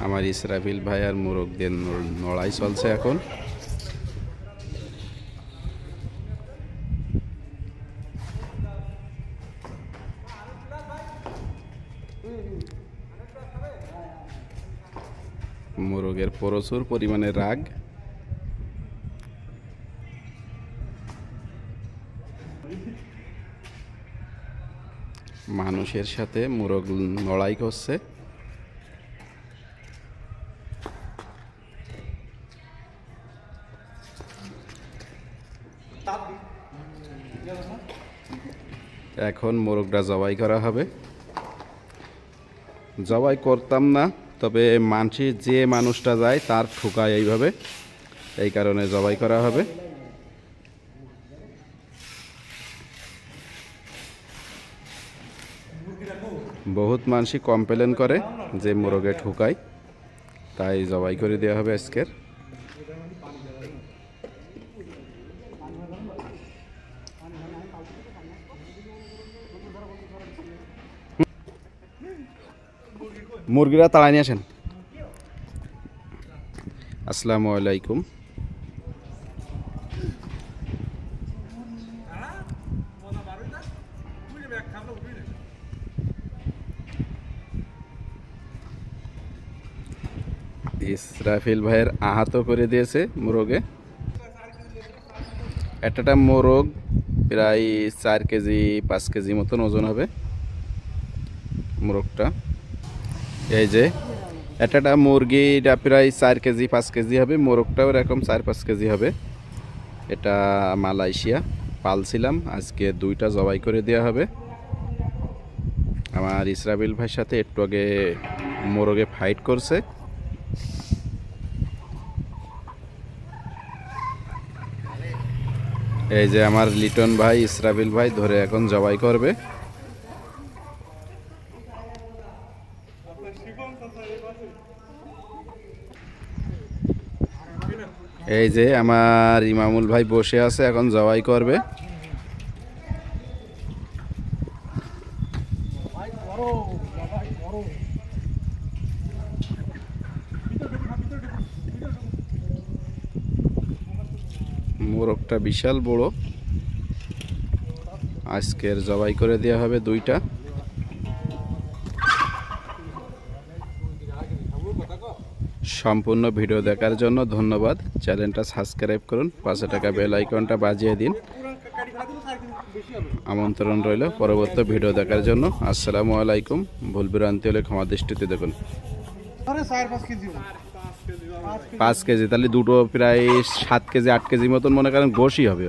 আমার ইসরাফিল ভাই আর মোরগদের লড়াই চলছে এখন। মোরগের প্রচুর পরিমাণে রাগ। মানুষের সাথে মোরগ লড়াই করছে। এখন মোরগটা জবাই করা হবে। জবাই করতাম না, তবে যে মানুষটা যায় তার ঠোকায় এইভাবে, এই কারণে জবাই করা হবে। বহুত মানুষই কমপ্লেন করে যে মোরগে ঠুকায়, তাই জবাই করে দেওয়া হবে আজকের। মুরগিরা তাড়াই নিয়ে আসেন। আসসালামু আলাইকুম। ইসরাফিল ভাইয়ের আহত করে দিয়েছে মোরগে। একটা মোরগ প্রায় 4 কেজি 5 কেজি মতন ওজন হবে মোরগটা। এই যে একটা মুরগিটা প্রায় 4 কেজি 5 কেজি হবে, মোরগটাও এরকম 4-5 কেজি হবে। এটা মালয়েশিয়া পালছিলাম, আজকে 2টা জবাই করে দেওয়া হবে। আমার ইসরাফিল ভাইয়ের সাথে একটু আগে মোরগে ফাইট করছে। এই যে আমার লিটন ভাই ইসরাফিল ভাই ধরে এখন জবাই করবে। এই যে আমার ইমামুল ভাই বসে আছে, এখন জবাই করবে। মোরগটা বিশাল বড়, আজকের জবাই করে দেওয়া হবে 2টা। সম্পূর্ণ ভিডিও দেখার জন্য ধন্যবাদ। চ্যানেলটা সাবস্ক্রাইব করুন, পাশে টাকা বেল আইকনটা বাজিয়ে দিন। আমন্ত্রণ রইল পরবর্তী ভিডিও দেখার জন্য। আসসালামু আলাইকুম। ভুল বিভ্রান্তি হলে ক্ষমা দৃষ্টিতে দেখুন। 5 কেজি, তাহলে দুটো প্রায় 7 কেজি 8 কেজি মতন মনে করেন গোশই হবে।